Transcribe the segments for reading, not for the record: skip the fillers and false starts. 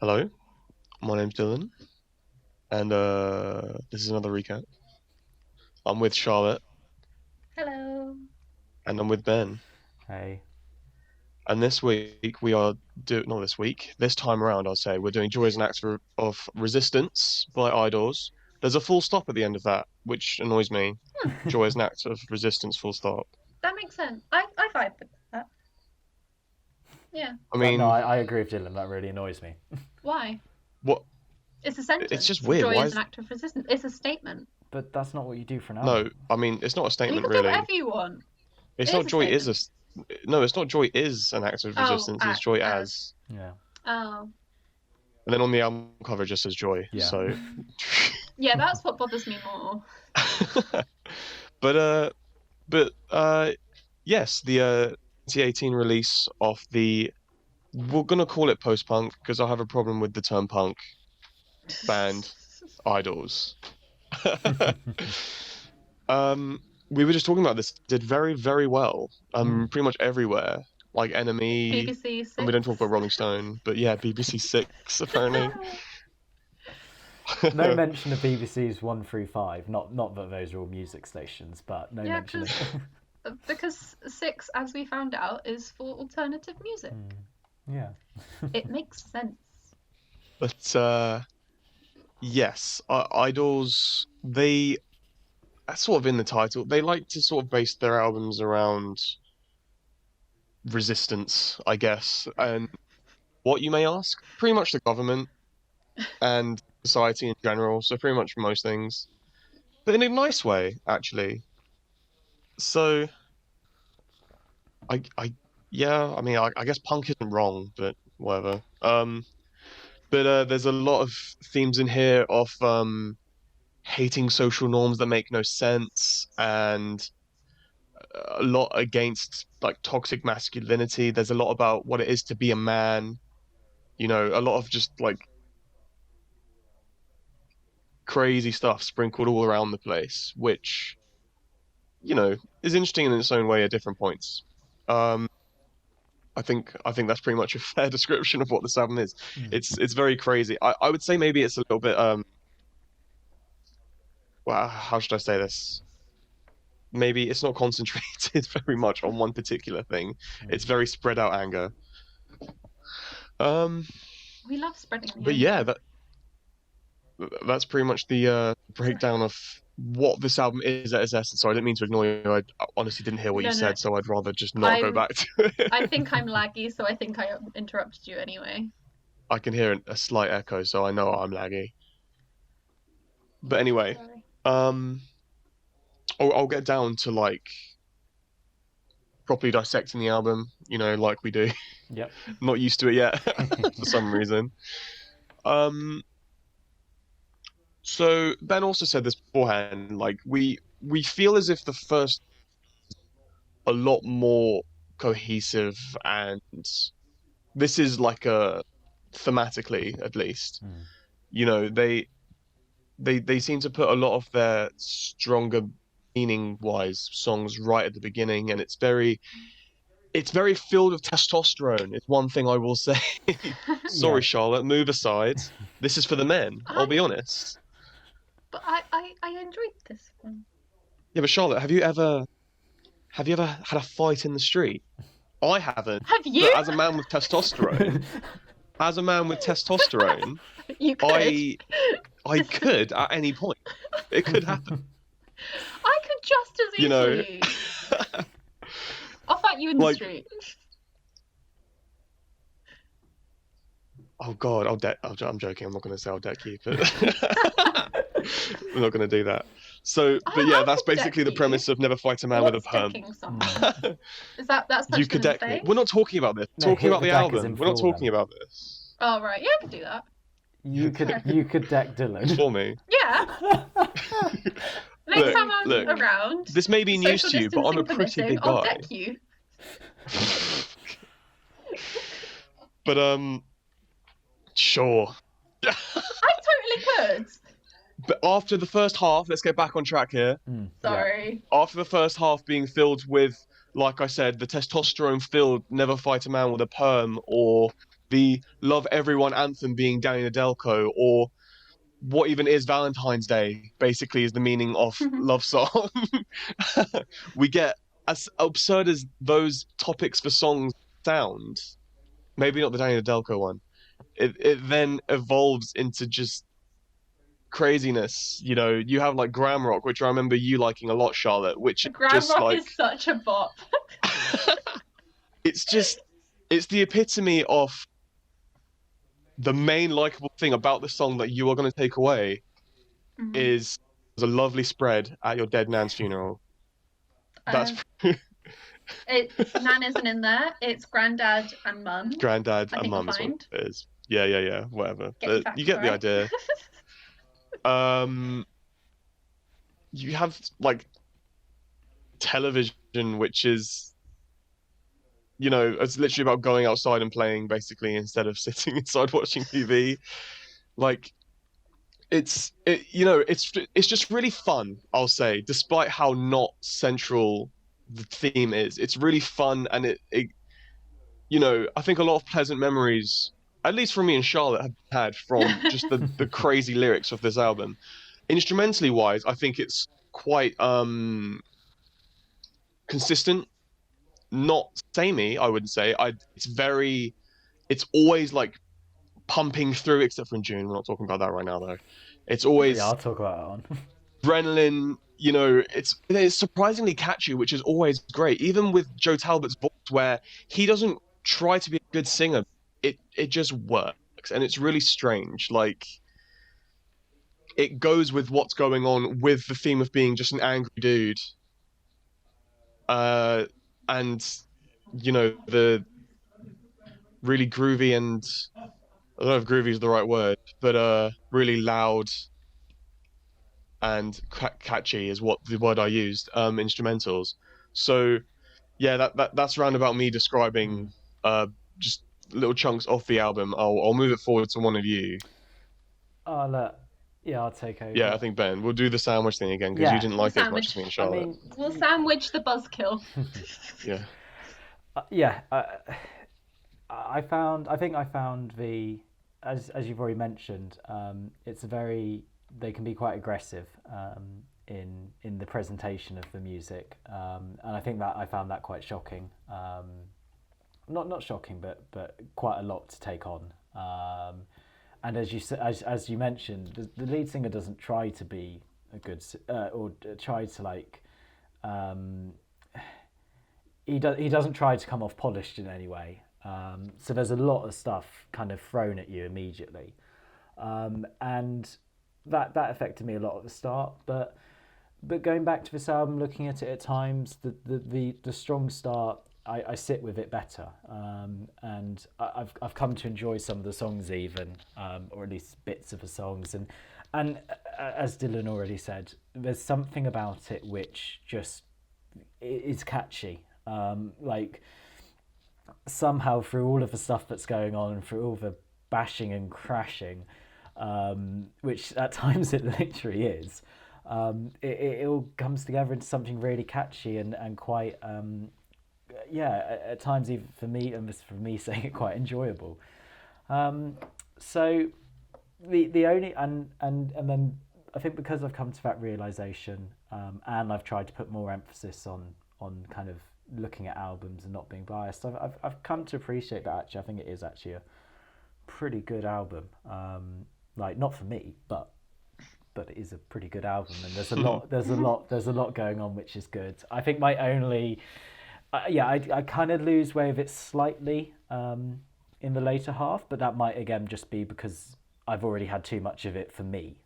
Hello, my name's Dylan, and this is another recap. I'm with Charlotte, Hello. and I'm with Ben. Hey. And this week we are not this week. This time around, I'll say we're doing "Joy is an Act of Resistance" by IDLES. There's a full stop at the end of that, which annoys me. Joy is an act of resistance. Full stop. That makes sense. I vibe with that. Yeah. I No, mean, I agree with Dylan. That really annoys me. Why? what? It's a It's just sentence. weird. Joy Why is is an act of resistance. It's a statement. But that's not what you do for an no? album. I mean, it's not a You statement can do really. whatever you want. It's It is not a joy is statement. no. It's not joy is an act of Oh, resistance. It's joy as. Yeah. Oh. And then on the album cover it just says joy. Yeah. So. Yeah, that's what bothers me more. but yes, the 2018 release of the we're gonna call it post-punk because I have a problem with the term punk band IDLES. We were just talking about this. Did very very well. Pretty much everywhere. Like Enemy, BBC and we don't talk 6. about Rolling Stone, but yeah, BBC Six apparently. No mention of BBC's 1 through 5. Not that those are all music stations, but no Yeah, mention of. Because 6, as we found out, is for alternative music. Yeah. It makes sense. But yes, IDLES, that's sort of in the title. They like to sort of base their albums around resistance, I guess. And what you may ask? Pretty much the government and society in general. So pretty much most things, but in a nice way, actually. So yeah, I mean, I guess punk isn't wrong, but whatever. But there's a lot of themes in here of hating social norms that make no sense and a lot against like toxic masculinity. There's a lot about what it is to be a man. You know, a lot of just like crazy stuff sprinkled all around the place, which, you know, is interesting in its own way at different points. Um, I think that's pretty much a fair description of what this album is. It's very crazy. I would say maybe it's a little bit well, how should I say this? Maybe it's not concentrated very much on one particular thing. It's very spread out anger. Um, We love spreading the but anger. yeah, that's pretty much the breakdown of what this album is at its essence. Sorry, I didn't mean to ignore you. I honestly didn't hear what you No, no. said, so I'd rather just not go I'm- back to it. I think I'm laggy, so I think I interrupted you anyway. I can hear a slight echo, so I know I'm laggy. But anyway, Sorry. I'll get down to like properly dissecting the album, you know, like we do. Yep. Not used to it yet for some reason. So Ben also said this beforehand, like we feel as if the first a lot more cohesive, and this is like a thematically at least. You know, they seem to put a lot of their stronger meaning wise songs right at the beginning, and it's very filled with testosterone. It's one thing I will say. Sorry, Yeah. Charlotte, move aside. This is for the men. I'll be honest. But I enjoyed this one. Yeah, but Charlotte, have you ever had a fight in the street? I haven't. Have you? But as a man with testosterone, You could. I could at any point. It could happen. I could just as You know. easily. I'll fight you in the Like- street. Oh God, I'm joking. I'm not going to say I'll deck you, but I'm not going to do that. So, but yeah, I that's could basically deck the premise you. of Never Fight a Man with a What's Perm. decking someone? Is that's You punching could them in deck the me. face? We're not talking about this. No, We're talking hit about the the deck as album. in We're not floor talking them. about this. Oh right, yeah, I could do that. You could deck Dylan. For me. Yeah. Next Look, time I'm look. around. This may be news social to you, but I'm a distancing pretty permitting, big I'll guy. deck you. But sure. I totally could. But after the first half, let's get back on track here. Sorry. After the first half being filled with, like I said, the testosterone-filled "Never Fight a Man with a Perm" or the Love Everyone anthem being Danny Nadelko, or what even is Valentine's Day, basically, is the meaning of love song. We get, as absurd as those topics for songs sound, maybe not the Danny Nadelko one, it then evolves into just craziness. You know, you have like glam rock, which I remember you liking a lot, Charlotte, which is Grand just Rock like is such a bop. it's just it's the epitome of the main likable thing about the song that you are going to take away Mhm. is a lovely spread at your dead nan's funeral. That's Nan isn't in there. It's Granddad and Mum. granddad I and think we're mum is what fine. it is. Yeah, whatever. Get your You facts get the right. idea. Um, you have like television, which is, you know, it's literally about going outside and playing basically instead of sitting inside watching TV. Like you know, it's just really fun, I'll say, despite how not central the theme is. It's really fun, and it you know, I think a lot of pleasant memories, at least from me and Charlotte, have had from just the crazy lyrics of this album. Instrumentally wise, I think it's quite consistent, not samey, I wouldn't say. It's always like pumping through, except for in June. We're not talking about that right now though. It's Yeah, always I'll talk about that one. adrenaline, you know, it's surprisingly catchy, which is always great. Even with Joe Talbot's voice, where he doesn't try to be a good singer, it just works, and it's really strange. Like it goes with what's going on with the theme of being just an angry dude, uh, and you know the really groovy and I don't know if groovy is the right word, but really loud and catchy is what the word I used. Instrumentals. So yeah, that's round about me describing uh just little chunks off the album. I'll move it forward to one of you. I'll yeah, I'll take Yeah, I over. think Ben. We'll do the sandwich thing again because you Yeah, didn't The like it as much as me sandwich. and I Charlotte. mean, We'll sandwich the buzzkill. Yeah. yeah, I think I found as you've already mentioned, it's a very, they can be quite aggressive in the presentation of the music, and I think that I found that quite shocking. Not shocking, but quite a lot to take on. And as you mentioned, the lead singer doesn't try to be a good or try to like. He doesn't try to come off polished in any way. So there's a lot of stuff kind of thrown at you immediately, and that affected me a lot at the start. But going back to this album, looking at it at times, the strong start, I sit with it better, and I've come to enjoy some of the songs even, or at least bits of the songs, and as Dylan already said, there's something about it which just is catchy. Like somehow through all of the stuff that's going on and through all the bashing and crashing, which at times it literally is, it all comes together into something really catchy and quite, yeah, at times even for me, and this for me saying it, quite enjoyable. So the only and then I think because I've come to that realization, and I've tried to put more emphasis on kind of looking at albums and not being biased, I've come to appreciate that actually I think it is actually a pretty good album. Like not for me, but it is a pretty good album, and there's a lot going on which is good. I think my only yeah, I kind of lose way of it slightly in the later half, but that might again just be because I've already had too much of it for me.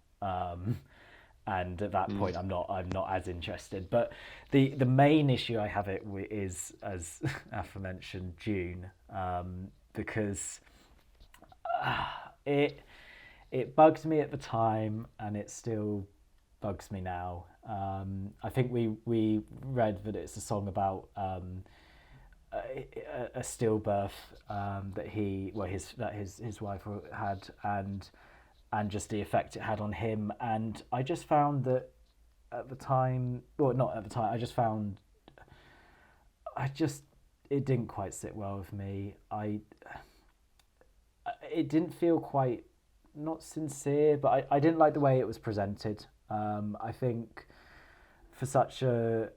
And at that point, I'm not as interested. But the main issue I have it with is, as aforementioned, June, because it bugged me at the time, and it still bugs me now. I think we read that it's a song about a stillbirth that his wife had, and just the effect it had on him. And I just found that at the time, well, not at the time, it didn't quite sit well with me. it didn't feel quite, not sincere, but I didn't like the way it was presented. I think for such a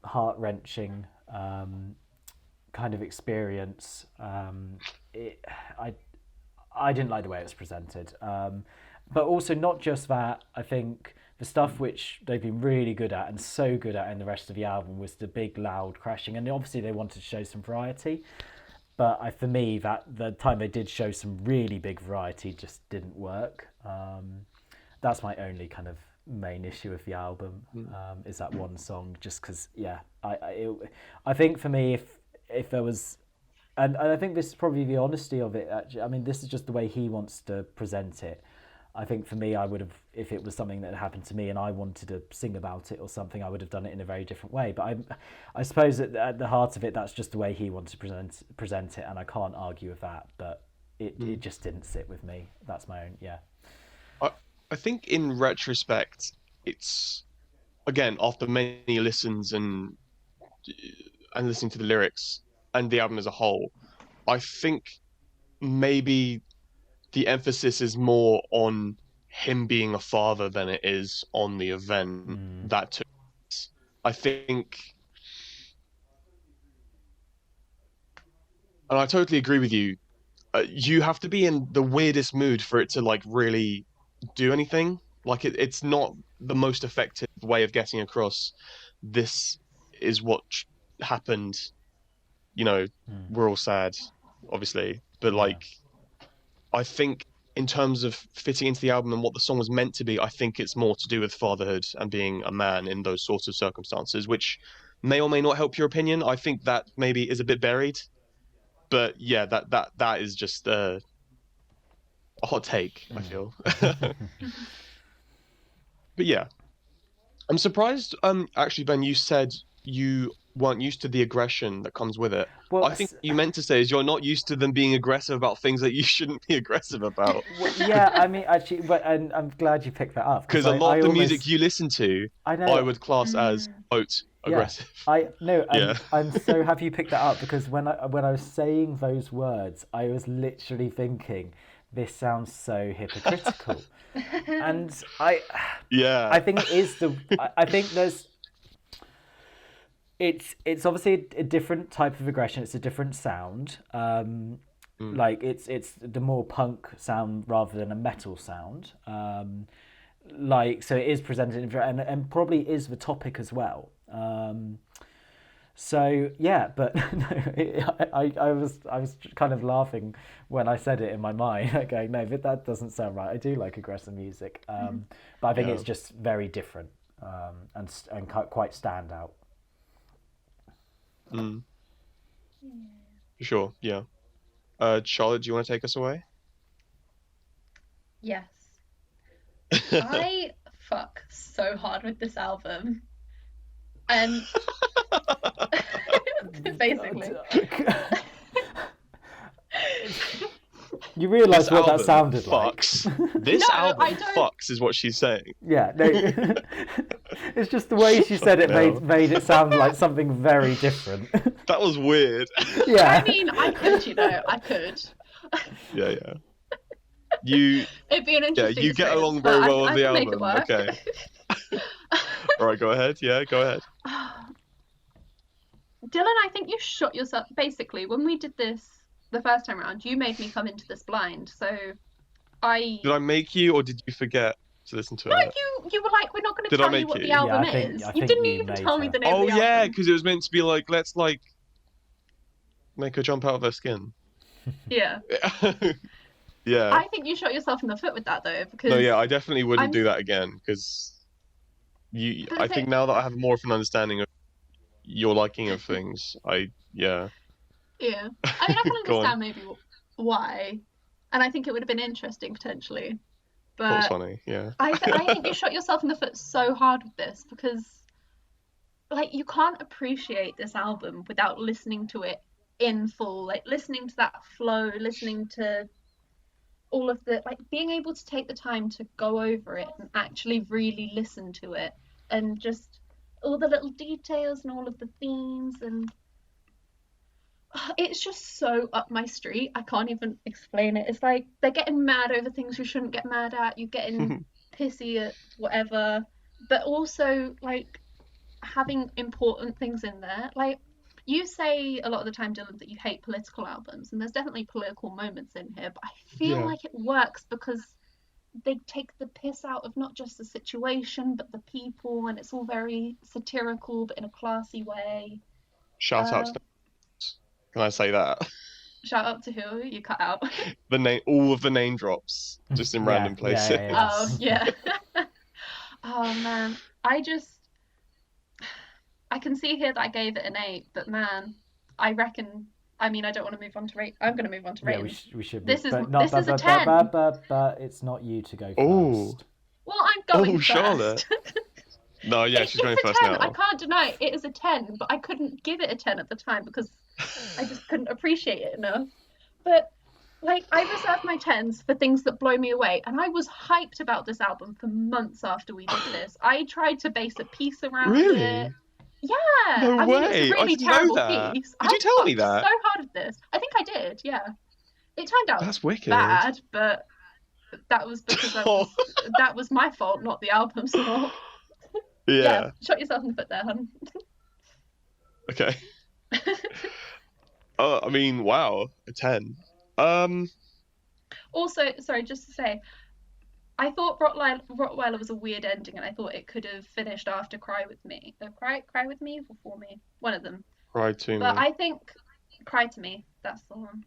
heart wrenching kind of experience, it, I I didn't like the way it was presented. But also not just that. I think the stuff which they've been really good at and so good at in the rest of the album was the big loud crashing, and obviously they wanted to show some variety. But for me, that the time they did show some really big variety just didn't work. That's my only kind of main issue with the album, is that one song. Just because, yeah, I think for me, if there was, and I think this is probably the honesty of it. Actually, I mean, this is just the way he wants to present it. I think for me, I would have, if it was something that had happened to me and I wanted to sing about it or something, I would have done it in a very different way. But I suppose that at the heart of it, that's just the way he wanted to present it, and I can't argue with that. But it just didn't sit with me. That's my own, yeah. I think in retrospect, it's again after many listens and listening to the lyrics and the album as a whole, I think maybe the emphasis is more on him being a father than it is on the event that took place. I think, and I totally agree with you. You have to be in the weirdest mood for it to like really do anything. Like it's not the most effective way of getting across. This is what happened. You know, we're all sad, obviously, but like, I think in terms of fitting into the album and what the song was meant to be, I think it's more to do with fatherhood and being a man in those sorts of circumstances, which may or may not help your opinion. I think that maybe is a bit buried, but yeah, that is just a hot take, I feel. But yeah, I'm surprised. Actually, Ben, you said you weren't used to the aggression that comes with it. Well, I think you meant to say is you're not used to them being aggressive about things that you shouldn't be aggressive about. Yeah, I mean, actually, but and I'm glad you picked that up Because a lot of the music you listen to, I would class as quote aggressive. I know, and Yeah. I'm so happy you picked that up, because when I was saying those words, I was literally thinking, this sounds so hypocritical, and I think it is I think there's. It's obviously a different type of aggression. It's a different sound. Like it's the more punk sound rather than a metal sound. Like, so it is presented and probably is the topic as well. So yeah, but no, I was kind of laughing when I said it in my mind, going, no, but that doesn't sound right. I do like aggressive music, but I think it's just very different, and quite standout. For sure, yeah. Charlotte, do you want to take us away? Yes. I fuck so hard with this album. And basically. You realise This what that album sounded fucks. like. This No, album I don't. fucks is what she's saying. Yeah, no, it's just the way she said it made it sound like something very different. That was weird. Yeah. I mean, I could, I could. Yeah. You It'd be an interesting you get experience, along very but well with I the can make it album. work. Okay. All right, go ahead. Yeah, go ahead. Dylan, I think you shot yourself. Basically, when we did this the first time around, you made me come into this blind. So Did I make you, or did you forget to listen to No, it? you were like, we're not going to Did I tell you make what you? the album Yeah, I think- is. I You think didn't you even made tell me her. the name Oh of the yeah, album. because it was meant to be like, let's like make her jump out of her skin. Yeah. Yeah. I think you shot yourself in the foot with that though, because No, yeah, I definitely wouldn't I'm- do that again because But I the think now that I have more of an understanding of your liking of things, yeah. Yeah. I mean, I can Go on. understand maybe why, and I think it would have been interesting potentially. That was But funny, yeah. I think you shot yourself in the foot so hard with this, because like you can't appreciate this album without listening to it in full, like listening to that flow, listening to all of the, like being able to take the time to go over it and actually really listen to it, and just all the little details and all of the themes, and It's just so up my street. I can't even explain it. It's like they're getting mad over things you shouldn't get mad at. You're getting pissy at whatever, but also like having important things in there. Like you say a lot of the time, Dylan, that you hate political albums, and there's definitely political moments in here, but I feel Yeah. like it works because they take the piss out of not just the situation but the people, and it's all very satirical but in a classy way. Shout out to Uh, them. Can I say that? Shout out to who? You cut out. All of the name drops, just in random places. Oh yeah. Oh man, I can see here that I gave it an 8, but man, I reckon. I mean, I don't want to move on to rate. I'm going to move on to Yeah, rating. we should. This is but not, this is a 10. But it's not you to go Oh. first. Well, I'm going first. Charlotte. No, yeah, she's going first 10. now. I can't deny it is a 10, but I couldn't give it a 10 at the time because I just couldn't appreciate it enough. But like, I reserve my 10s for things that blow me away, and I was hyped about this album for months after we did this. I tried to base a piece around Really? it. Yeah. No I mean, it's way. a I really didn't know terrible that. piece. Did you tell me I that? worked so hard at this. I think I did. Yeah. It turned out That's wicked. bad, but that was because that was my fault, not the album's fault. Yeah. Shot yourself in the foot there, hun. Okay. I mean, wow, a 10. Also, sorry, just to say, I thought Rottweiler was a weird ending, and I thought it could have finished after Cry With Me. Cry With Me or For Me? One of them. Cry to But me. I think Cry to Me, that's the one.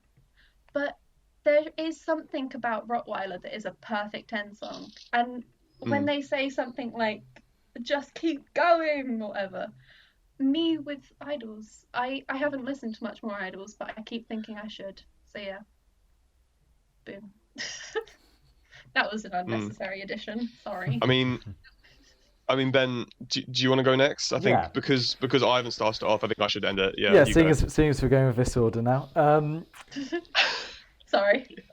But there is something about Rottweiler that is a perfect end song. And when they say something like, just keep going, or whatever, me with Idols, I haven't listened to much more Idols, but I keep thinking I should. So yeah. Boom. That was an unnecessary addition. Sorry. I mean, Ben, do you want to go next? I think because I haven't started it off, I think I should end it. Yeah. Seeing as we're going with this order now. Sorry. It's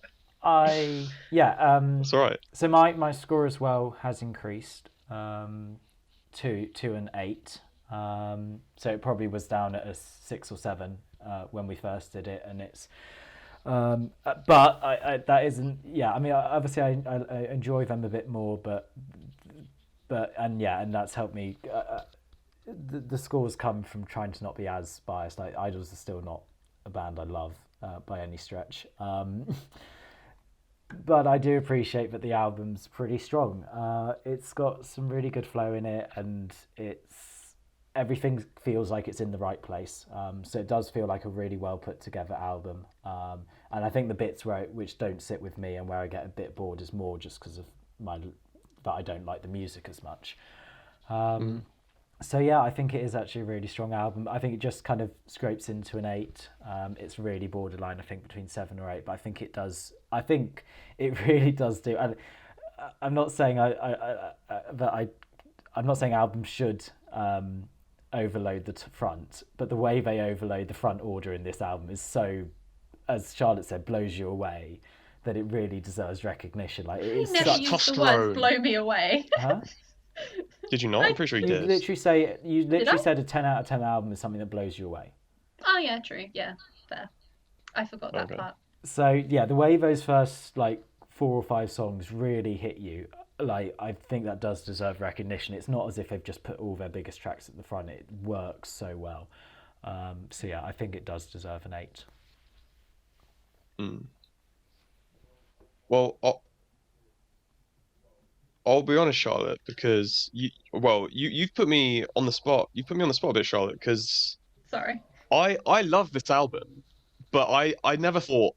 all right. So my score as well has increased to an 8. So it probably was down at a 6 or 7 when we first did it, and it's. But I that isn't. Yeah, I mean, obviously I enjoy them a bit more, but and that's helped me. The scores come from trying to not be as biased. Like Idols are still not a band I love by any stretch. But I do appreciate that the album's pretty strong. It's got some really good flow in it, and everything feels like it's in the right place. So it does feel like a really well put together album. And I think the bits which don't sit with me and where I get a bit bored is more just because of that I don't like the music as much. So yeah, I think it is actually a really strong album. I think it just kind of scrapes into an 8. It's really borderline, I think, between 7 or 8. But I think it does. I think it really does do. And I'm not saying I'm not saying albums should overload the front, but the way they overload the front order in this album is so, as Charlotte said, blows you away, that it really deserves recognition. Like it is never used the words "blow me away." Huh? Did you not? I'm pretty sure you did. You literally said a 10 out of 10 album is something that blows you away. Oh yeah, true. Yeah, fair. I forgot that part. So yeah, the way those first like 4 or 5 songs really hit you, like I think that does deserve recognition. It's not as if they've just put all their biggest tracks at the front. It works so well. So yeah, I think it does deserve an 8. Well, I'll be honest, Charlotte, because you've put me on the spot. You put me on the spot a bit, Charlotte, because sorry. I love this album, but I never thought.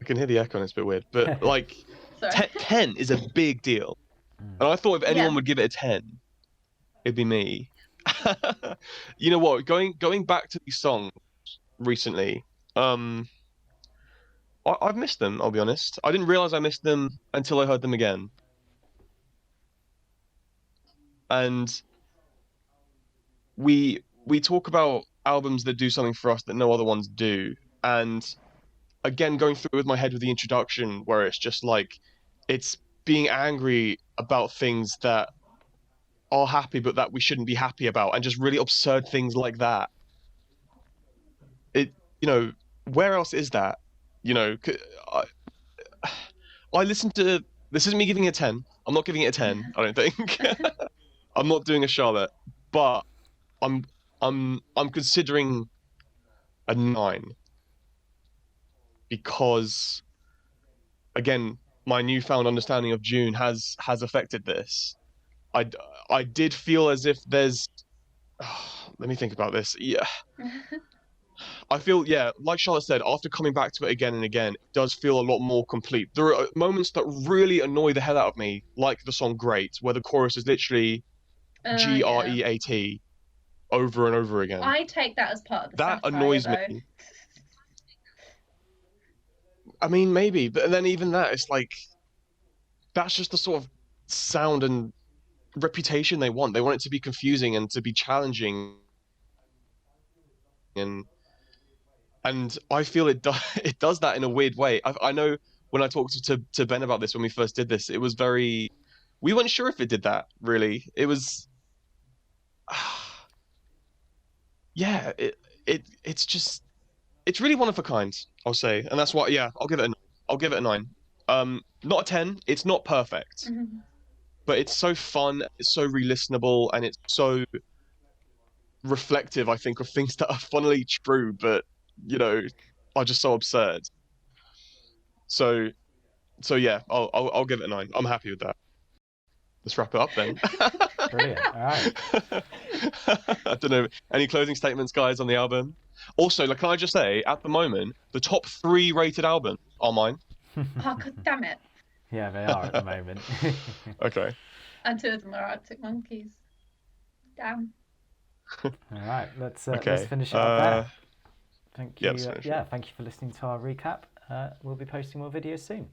I can hear the echo and it's a bit weird, but like 10 is a big deal. And I thought if anyone would give it a 10, it'd be me. You know what? Going back to these songs recently, I've missed them, I'll be honest. I didn't realize I missed them until I heard them again. And we talk about albums that do something for us that no other ones do. And again, going through it with my head with the introduction, where it's just like, it's being angry about things that are happy but that we shouldn't be happy about, and just really absurd things like that. It, you know, where else is that? You know, I, I listen to, this isn't me giving it a 10. I'm not giving it a 10, I don't think. I'm not doing a Charlotte, but I'm I'm considering a 9 because again, my newfound understanding of June has affected this. I I did feel as if there's let me think about this. Yeah. I feel, yeah, like Charlotte said, after coming back to it again and again, it does feel a lot more complete. There are moments that really annoy the hell out of me, like the song Great, where the chorus is literally Yeah. GREAT over and over again. I take that as part of the That satire, annoys though. me. I mean, maybe, but then even that, it's like, that's just the sort of sound and reputation they want. They want it to be confusing and to be challenging, and I feel it it does that in a weird way. I know when I talked to Ben about this when we first did this, it was very, we weren't sure if it did that really. It was yeah, it's just, it's really one of a kind, I'll say, and that's why, yeah, I'll give it a 9. I'll give it a 9. Not a 10. It's not perfect, but it's so fun, it's so re-listenable, and it's so reflective, I think, of things that are funnily true, but you know, are just so absurd. So yeah, I'll give it a 9. I'm happy with that. Let's wrap it up then. Brilliant. All right. I don't know. Any closing statements, guys, on the album? Also, like, can I just say, at the moment, the top 3 rated albums are mine. Oh, God damn it. Yeah, they are at the moment. Okay. And 2 of them are Arctic Monkeys. Damn. All right, let's Okay. finish it up there. Thank yeah, you. let's finish it. Yeah, thank you for listening to our recap. We'll be posting more videos soon.